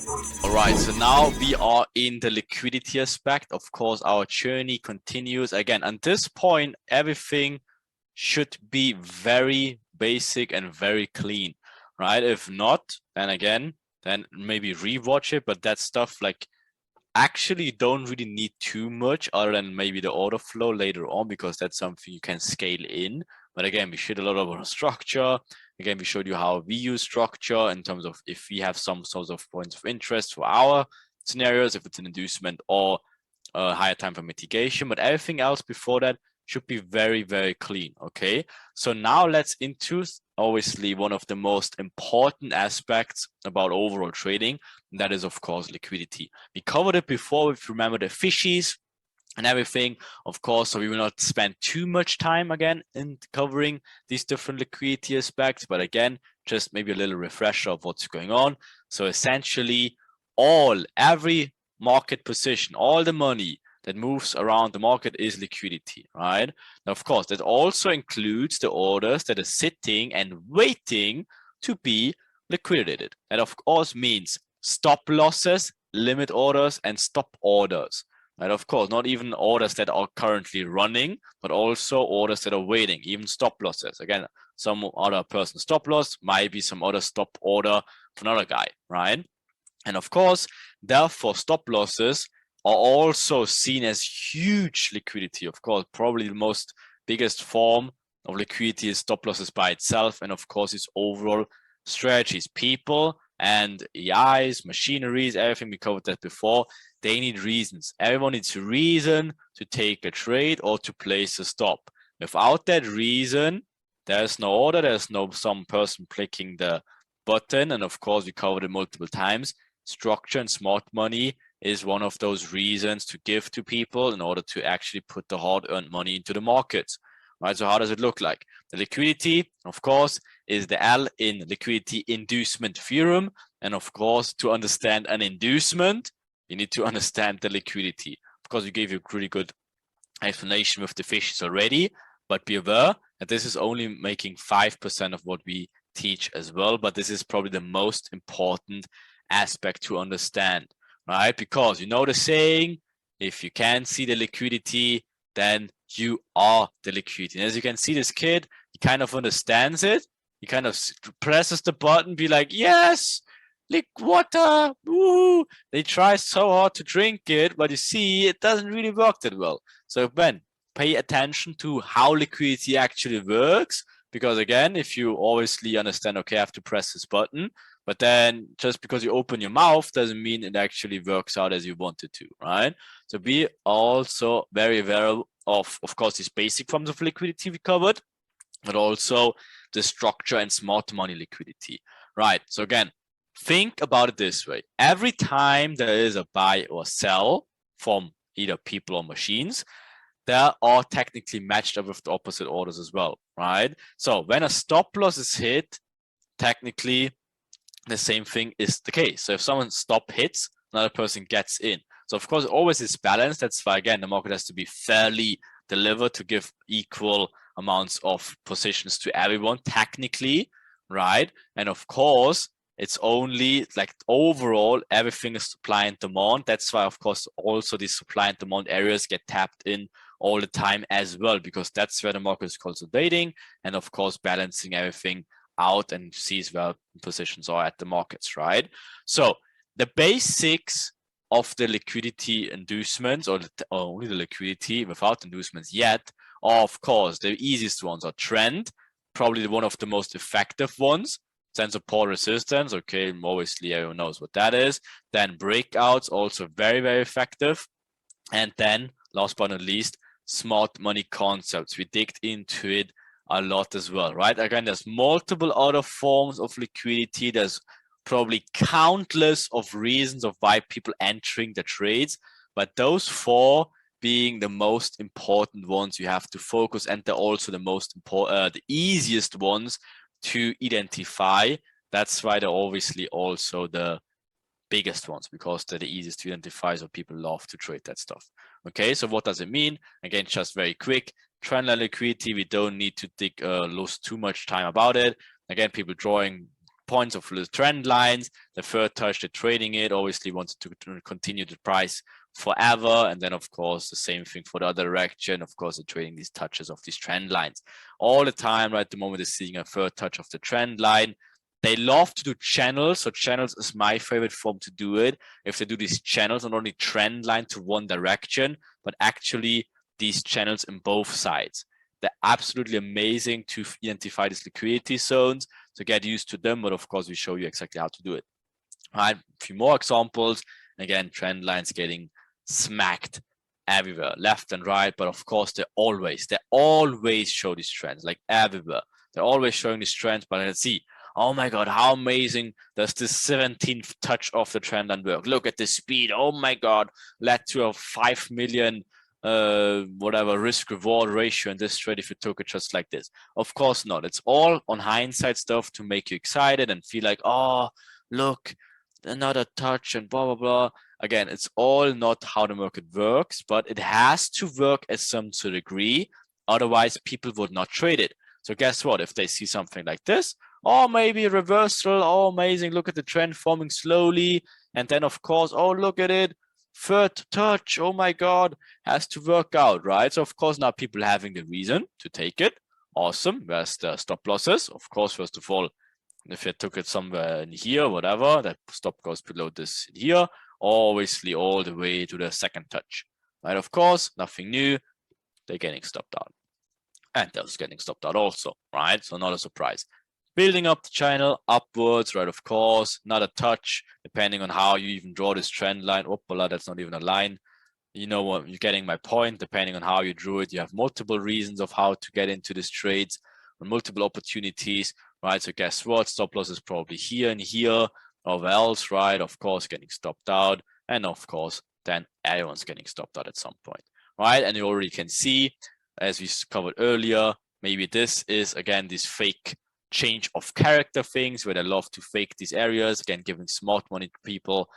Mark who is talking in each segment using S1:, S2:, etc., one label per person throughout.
S1: All right, so now we are in the liquidity aspect. Of course, our journey continues again. At this point, everything should be very basic and very clean, right? If not, then again, then maybe rewatch it. But that stuff like actually don't really need too much other than maybe the order flow later on, because that's something you can scale in. But again, we showed a lot about structure. Again, we showed you how we use structure in terms of if we have some sorts of points of interest for our scenarios, if it's an inducement or a higher time for mitigation. But everything else before that should be very, very clean. Okay. So now let's into obviously one of the most important aspects about overall trading. And that is, of course, liquidity. We covered it before, if you remember the fishies and everything, of course, so we will not spend too much time again in covering these different liquidity aspects, but again, just maybe a little refresher of what's going on. So essentially, every market position, all the money that moves around the market is liquidity, right? Now, of course, that also includes the orders that are sitting and waiting to be liquidated. That, of course, means stop losses, limit orders, and stop orders. And of course, not even orders that are currently running, but also orders that are waiting, even stop losses. Again, some other person stop loss might be some other stop order for another guy, right? And of course, therefore, stop losses are also seen as huge liquidity. Of course, probably the most biggest form of liquidity is stop losses by itself. And of course, its overall strategies. People and AIs, machineries, everything we covered that before, they need reasons. Everyone needs a reason to take a trade or to place a stop. Without that reason, there's no order, there's no some person clicking the button. And of course, we covered it multiple times. Structure and smart money is one of those reasons to give to people in order to actually put the hard-earned money into the markets, right? So how does it look like? The liquidity, of course, is the L in liquidity inducement theorem. And of course, to understand an inducement, you need to understand the liquidity. Of course, we gave you a pretty good explanation with the fishes already, but be aware that this is only making 5% of what we teach as well. But this is probably the most important aspect to understand, right? Because you know the saying, if you can't see the liquidity, then you are the liquidity. And as you can see, this kid, he kind of understands it. He kind of presses the button, be like, yes, lick water, woo. They try so hard to drink it, but you see, it doesn't really work that well. So Ben, pay attention to how liquidity actually works. Because again, if you obviously understand, okay, I have to press this button, but then just because you open your mouth doesn't mean it actually works out as you want it to, right? So be also very aware of course, these basic forms of liquidity we covered, but also the structure and smart money liquidity, right? So again, think about it this way. Every time there is a buy or sell from either people or machines, they are technically matched up with the opposite orders as well, right? So when a stop loss is hit, technically the same thing is the case. So if someone's stop hits, another person gets in. So of course, always is balanced. That's why, again, the market has to be fairly delivered to give equal amounts of positions to everyone, technically, right? And of course, it's only like overall, everything is supply and demand. That's why, of course, also these supply and demand areas get tapped in all the time as well, because that's where the market is consolidating and, of course, balancing everything out and sees where positions are at the markets, right? So the basics of the liquidity inducements, or only the liquidity without inducements yet, are, of course, the easiest ones are trend, probably one of the most effective ones. Then support resistance, okay, obviously everyone knows what that is. Then breakouts, also very, very effective. And then, last but not least, smart money concepts. We digged into it a lot as well, right? Again, there's multiple other forms of liquidity. There's probably countless of reasons of why people entering the trades, but those four being the most important ones you have to focus, and they're also the most important, the easiest ones to identify. That's why they're obviously also the biggest ones, because they're the easiest to identify, so people love to trade that stuff. Okay, so what does it mean? Again, just very quick. Trendline liquidity, we don't need to lose too much time about it. Again, people drawing points of the trend lines. The third touch, they're trading it, obviously wanted to continue the price forever. And then of course, the same thing for the other direction. Of course, they're trading these touches of these trend lines all the time, right? The moment they're seeing a third touch of the trend line, they love to do channels. So channels is my favorite form to do it. If they do these channels, not only trend line to one direction, but actually these channels in both sides. They're absolutely amazing to identify these liquidity zones, to get used to them. But of course, we show you exactly how to do it. All right, a few more examples. Again, trend lines getting smacked everywhere, left and right. But of course, they always show these trends, like everywhere. They're always showing these trends. But let's see. Oh my God, how amazing does this 17th touch of the trend line work? Look at the speed. Oh my God, led to a 5 million whatever risk reward ratio in this trade if you took it just like this. Of course not. It's all on hindsight stuff to make you excited and feel like, oh, look, another touch and blah, blah, blah. Again, it's all not how the market works, but it has to work at some degree. Otherwise, people would not trade it. So guess what? If they see something like this, or maybe a reversal, oh, amazing, look at the trend forming slowly. And then, of course, oh, look at it. Third touch, oh my God, has to work out, right? So, of course, now people having the reason to take it. Awesome. Where's the stop losses? Of course, first of all, if you took it somewhere in here, whatever, that stop goes below this here, obviously all the way to the second touch, right? Of course, nothing new. They're getting stopped out. And they're getting stopped out also, right? So not a surprise. Building up the channel upwards, right? Of course, not a touch, depending on how you even draw this trend line. Oopala, that's not even a line. You know what? You're getting my point. Depending on how you drew it, you have multiple reasons of how to get into these trades, multiple opportunities, right? So guess what? Stop loss is probably here and here, or else, right? Of course, getting stopped out, and of course, then everyone's getting stopped out at some point, right? And you already can see, as we covered earlier, maybe this is again this fake change of character things where they love to fake these areas, again giving smart money people,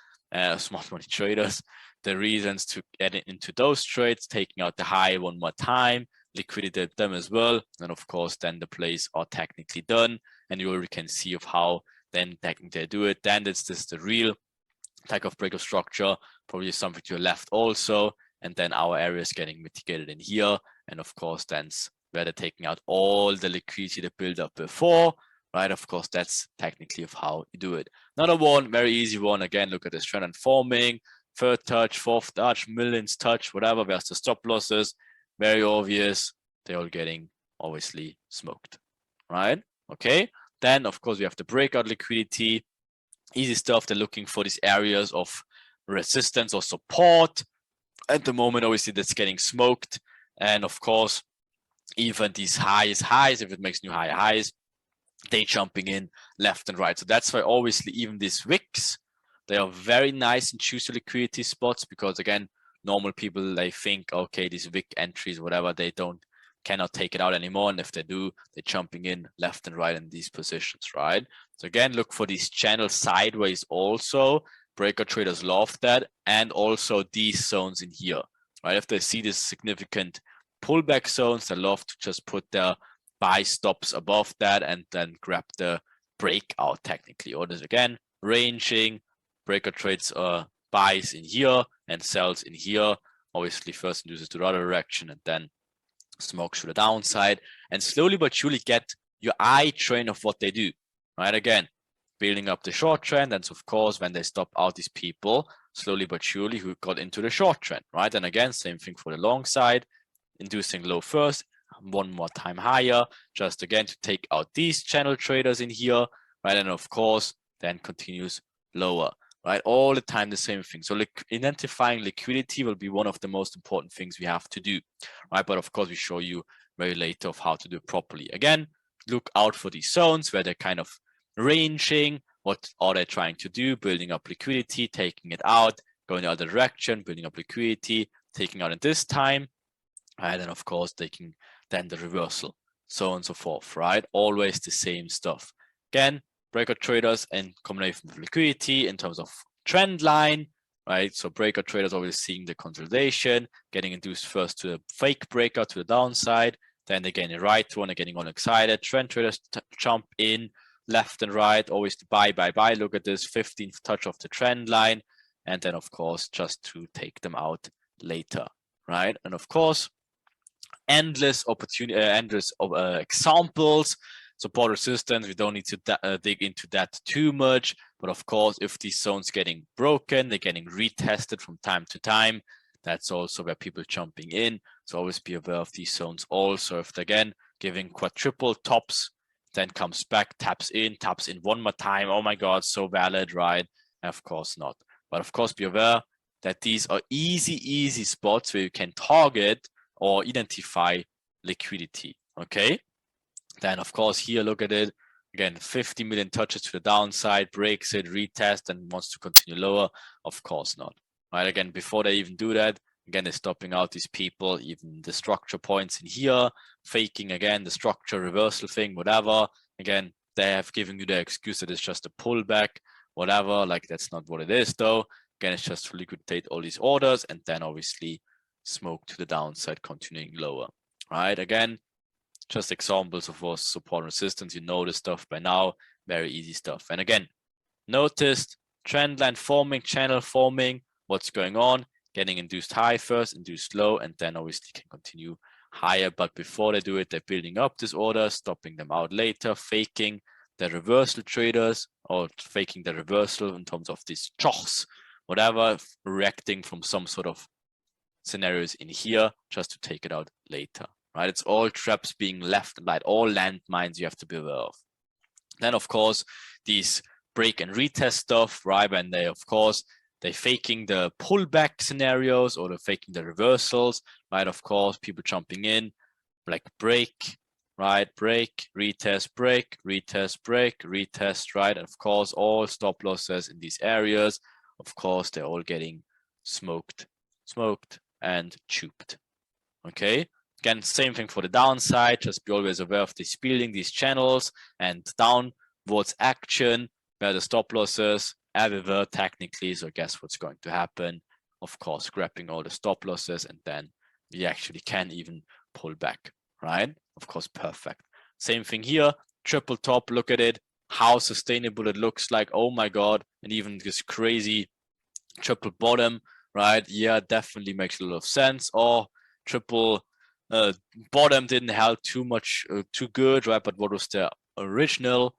S1: smart money traders, the reasons to get into those trades, taking out the high one more time, liquidate them as well, and of course then the plays are technically done, and you already can see of how then technically they do it. Then it's just the real type of break of structure, probably something to your left also, and then our area is getting mitigated in here, and of course then where they're taking out all the liquidity they built up before, right? Of course, that's technically of how you do it. Another one, very easy one. Again, look at this trend and forming, third touch, fourth touch, millionth touch, whatever. Where's the stop losses? Very obvious. They're all getting obviously smoked, right? Okay. Then, of course, we have the breakout liquidity. Easy stuff. They're looking for these areas of resistance or support. At the moment, obviously, that's getting smoked. And of course, even these highs, if it makes new higher highs, they jumping in left and right. So that's why obviously even these wicks, they are very nice and choose your liquidity spots, because again, normal people, they think, okay, these wick entries, whatever, they cannot take it out anymore. And if they do, they're jumping in left and right in these positions, right? So again, look for these channels sideways also. Breaker traders love that. And also these zones in here, right? If they see this significant pullback zones, they love to just put their buy stops above that and then grab the breakout technically. Or this again, ranging, breaker trades buys in here and sells in here. Obviously first induces to the other direction and then smokes to the downside, and slowly but surely get your eye train of what they do, right? Again, building up the short trend, and of course when they stop out these people, slowly but surely who got into the short trend, right? And again, same thing for the long side, inducing low first, one more time higher, just again to take out these channel traders in here, right? And of course, then continues lower, right? All the time the same thing. So identifying liquidity will be one of the most important things we have to do, right? But of course, we show you very later of how to do it properly. Again, look out for these zones where they're kind of ranging. What are they trying to do? Building up liquidity, taking it out, going the other direction, building up liquidity, taking out at this time, and then of course taking then the reversal, so on and so forth, right? Always the same stuff. Again, breakout traders and combination of liquidity in terms of trend line, right? So breakout traders always seeing the consolidation, getting induced first to a fake breakout to the downside, then they're getting the right one and getting all excited. Trend traders jump in, left and right, always to buy. Look at this 15th touch of the trend line. And then, of course, just to take them out later, right? And of course, endless opportunity, examples, support resistance. We don't need to dig into that too much. But of course, if these zones getting broken, they're getting retested from time to time. That's also where people jumping in. So always be aware of these zones also. If they're again giving quadruple tops, then comes back, taps in one more time. Oh my God, so valid, right? Of course not. But of course, be aware that these are easy spots where you can target or identify liquidity, okay? Then of course here, look at it. Again, 50 million touches to the downside, breaks it, retest, and wants to continue lower. Of course not, right? Again, before they even do that, again, they're stopping out these people, even the structure points in here, faking again, the structure reversal thing, whatever. Again, they have given you the excuse that it's just a pullback, whatever. Like that's not what it is though. Again, it's just to liquidate all these orders and then obviously smoke to the downside, continuing lower, right? Again, just examples of what support and resistance. You know this stuff by now, very easy stuff. And again, noticed trend line forming, channel forming, what's going on, getting induced high first, induced low, and then obviously can continue higher. But before they do it, they're building up this order, stopping them out later, faking the reversal traders or faking the reversal in terms of these choks, whatever, reacting from some sort of scenarios in here just to take it out later, right? It's all traps being left and right, all landmines you have to be aware of. Then, of course, these break and retest stuff, right? And they, of course, they're faking the pullback scenarios or they're faking the reversals, right? Of course, people jumping in, like break, right? Break, retest, break, retest, break, retest, right? And of course, all stop losses in these areas, of course, they're all getting smoked and tubed, okay? Again, same thing for the downside, just be always aware of this building, these channels, and downwards action, where the stop losses everywhere technically, so guess what's going to happen? Of course, grabbing all the stop losses, and then we actually can even pull back, right? Of course, perfect. Same thing here, triple top, look at it, how sustainable it looks like, oh my God, and even this crazy triple bottom, right? Yeah, definitely makes a lot of sense. Or triple bottom didn't help too much, too good, right? But what was the original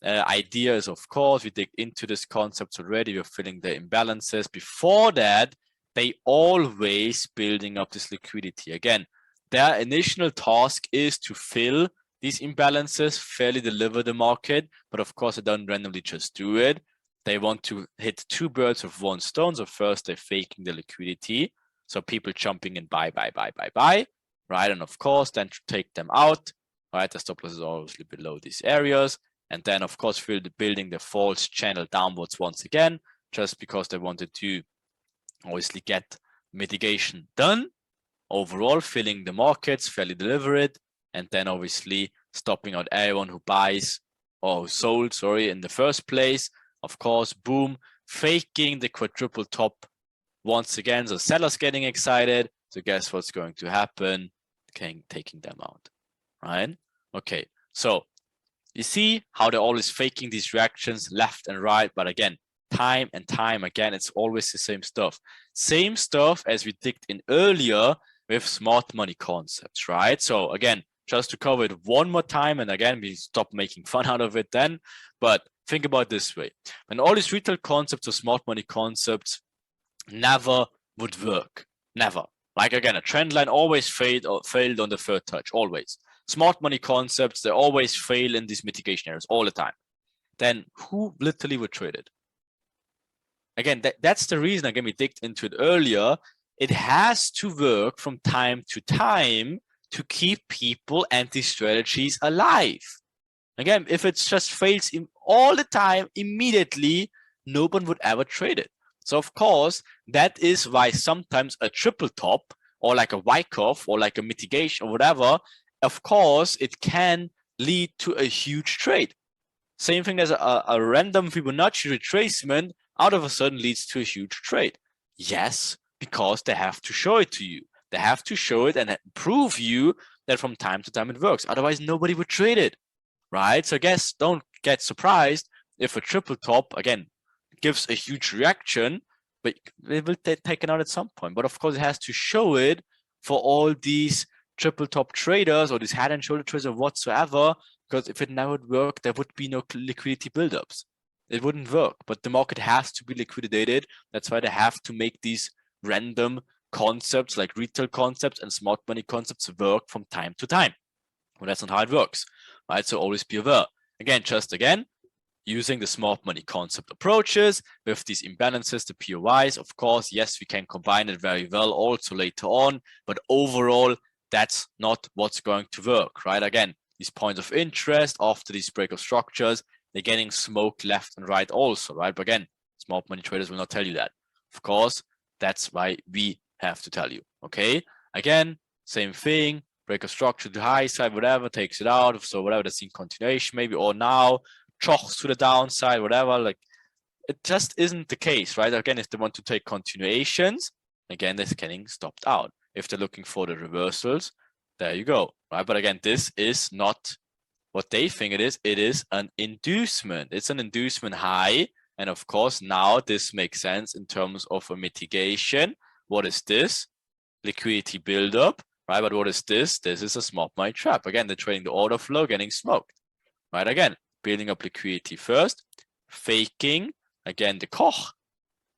S1: idea is, of course, we dig into this concept already. We're filling the imbalances. Before that, they always building up this liquidity. Again, their initial task is to fill these imbalances, fairly deliver the market. But of course, they don't randomly just do it. They want to hit two birds with one stone. So first, they're faking the liquidity. So people jumping in buy, right? And of course, then to take them out, right? The stop loss is obviously below these areas. And then, of course, building the false channel downwards once again, just because they wanted to obviously get mitigation done. Overall, filling the markets, fairly deliver it, and then obviously stopping out everyone who buys or sold, in the first place. Of course, boom, faking the quadruple top once again. So sellers getting excited. So guess what's going to happen? Taking them out, right? Okay, so you see how they're always faking these reactions left and right, but again, time and time again, it's always the same stuff. Same stuff as we digged in earlier with smart money concepts, right? So again, just to cover it one more time, and again, we stop making fun out of it then, but think about it this way. When all these retail concepts or smart money concepts never would work, never. Like again, a trend line always failed on the third touch, always. Smart money concepts, they always fail in these mitigation areas all the time. Then who literally would trade it? Again, that's the reason, again, we digged into it earlier. It has to work from time to time to keep people and these strategies alive. Again, if it just fails all the time, immediately, no one would ever trade it. So of course, that is why sometimes a triple top or like a Wyckoff or like a mitigation or whatever, of course, it can lead to a huge trade. Same thing as a random Fibonacci retracement out of a sudden leads to a huge trade. Yes, because they have to show it to you. They have to show it and prove you that from time to time it works. Otherwise, nobody would trade it, right? So I guess don't get surprised if a triple top, again, gives a huge reaction, but it will take it out at some point. But of course, it has to show it for all these triple top traders or these head and shoulder traders or whatsoever, because if it never would work, there would be no liquidity buildups. It wouldn't work, but the market has to be liquidated. That's why they have to make these random concepts like retail concepts and smart money concepts work from time to time. Well, that's not how it works, right? So always be aware. Again, using the smart money concept approaches with these imbalances, the POIs, of course, yes, we can combine it very well also later on, but overall, that's not what's going to work, right? Again, these points of interest after these break of structures, they're getting smoked left and right also, right? But again, smart money traders will not tell you that. Of course, that's why we have to tell you, okay? Again, same thing, break of structure to high side, whatever, takes it out. So whatever, that's in continuation maybe, or now, chocks to the downside, whatever, like it just isn't the case, right? Again, if they want to take continuations, again, they're getting stopped out. If they're looking for the reversals, there you go, right? But again, this is not what they think it is an inducement. It's an inducement high. And of course, now this makes sense in terms of a mitigation. What is this? Liquidity buildup, right? But what is this? This is a smart money trap. Again, they're trading the order flow, getting smoked, right? Again, building up liquidity first, faking, again, the Koch.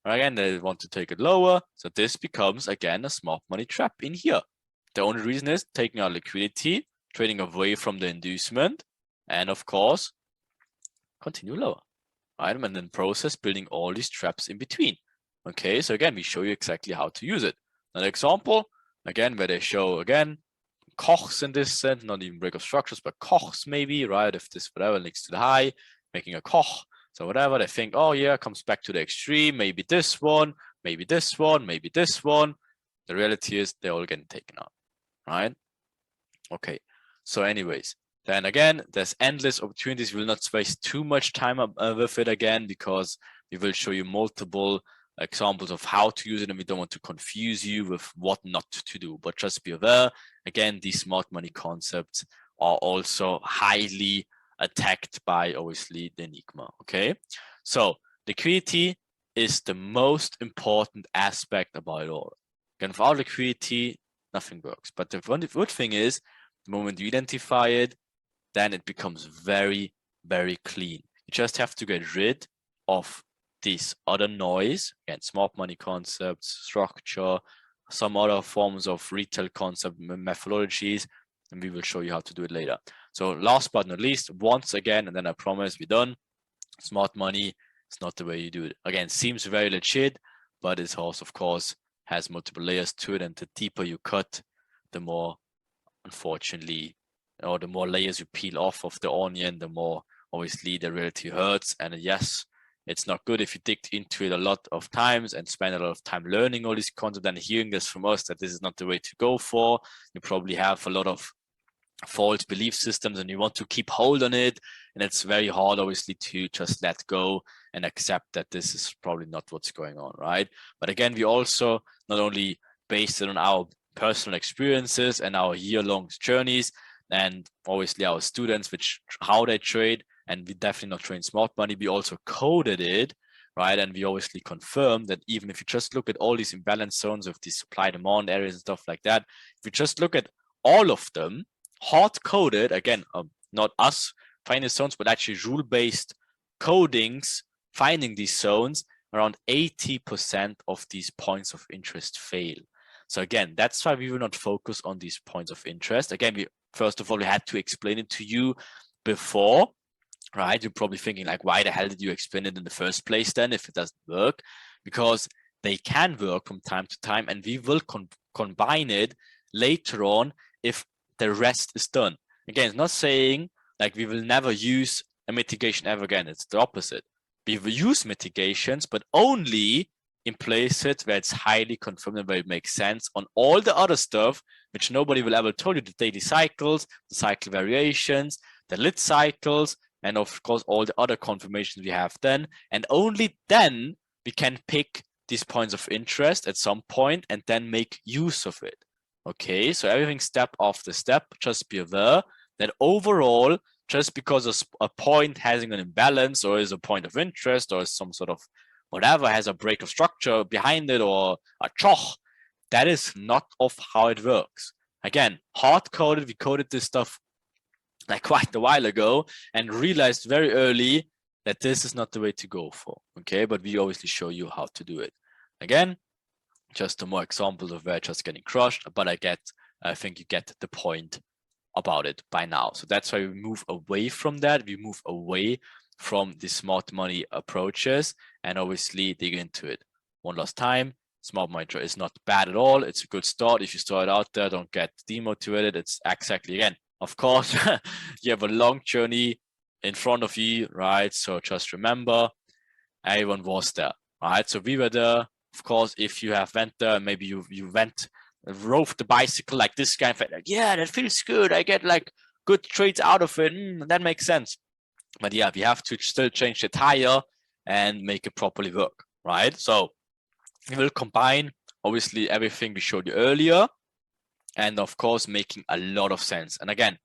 S1: Again, they want to take it lower. So this becomes, again, a smart money trap in here. The only reason is taking out liquidity, trading away from the inducement, and of course, continue lower, right? And then process building all these traps in between. Okay, so again, we show you exactly how to use it. Another example, again, where they show, again, Kochs in this sense, not even break of structures, but Kochs maybe, right? If this whatever links to the high, making a Koch. So whatever, they think, oh yeah, comes back to the extreme, maybe this one, maybe this one, maybe this one. The reality is they're all getting taken out, right? Okay, so anyways, then again, there's endless opportunities. We will not waste too much time with it again, because we will show you multiple examples of how to use it, and we don't want to confuse you with what not to do. But just be aware, again, these smart money concepts are also highly attacked by obviously the Enigma. Okay, so liquidity is the most important aspect about it all. Again, without liquidity, nothing works. But the good thing is, the moment you identify it, then it becomes very, very clean. You just have to get rid of this other noise, again, smart money concepts, structure, some other forms of retail concept methodologies, and we will show you how to do it later. So last but not least, once again, and then I promise we're done, smart money is not the way you do it. Again, seems very legit, but it's also, of course, has multiple layers to it, and the deeper you cut, the more, unfortunately, or the more layers you peel off of the onion, the more obviously the reality hurts. And yes, it's not good if you dig into it a lot of times and spend a lot of time learning all this content and hearing this from us that this is not the way to go for. You probably have a lot of false belief systems and you want to keep hold on it, and it's very hard obviously to just let go and accept that this is probably not what's going on, right? But again, we also not only based it on our personal experiences and our year-long journeys, and obviously our students, how they trade, and we definitely not train smart money, we also coded it, right? And we obviously confirm that even if you just look at all these imbalance zones of these supply demand areas and stuff like that, if you just look at all of them hard coded, again, not us finding zones, but actually rule-based codings finding these zones, around 80% of these points of interest fail. So again, that's why we will not focus on these points of interest. Again, first of all, we had to explain it to you before, right? You're probably thinking like, why the hell did you explain it in the first place then if it doesn't work? Because they can work from time to time, and we will combine it later on if the rest is done. Again, it's not saying like we will never use a mitigation ever again. It's the opposite. We will use mitigations, but only in places where it's highly confirmed and where it makes sense. On all the other stuff, which nobody will ever tell you, the daily cycles, the cycle variations, the lit cycles, and of course, all the other confirmations we have then. And only then we can pick these points of interest at some point and then make use of it. Okay, so everything step after step, just be aware that overall, just because a point having an imbalance or is a point of interest or some sort of whatever has a break of structure behind it or a choch, that is not of how it works. Again, hard-coded, we coded this stuff like quite a while ago and realized very early that this is not the way to go for, okay? But we obviously show you how to do it. Again, just some more examples of where just getting crushed, but I think you get the point about it by now. So that's why we move away from that. We move away from the smart money approaches and obviously dig into it. One last time, smart money is not bad at all. It's a good start. If you start out there, don't get demotivated. It's exactly, again, of course, you have a long journey in front of you, right? So just remember, everyone was there, right? So we were there. Of course, if you have went there, maybe you rode the bicycle like this guy, like, yeah, that feels good. I get like good trades out of it. That makes sense. But yeah, we have to still change the tire and make it properly work, right? So we will combine obviously everything we showed you earlier and of course making a lot of sense. And again,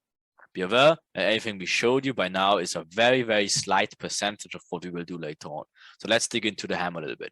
S1: be aware that everything we showed you by now is a very, very slight percentage of what we will do later on. So let's dig into the hammer a little bit.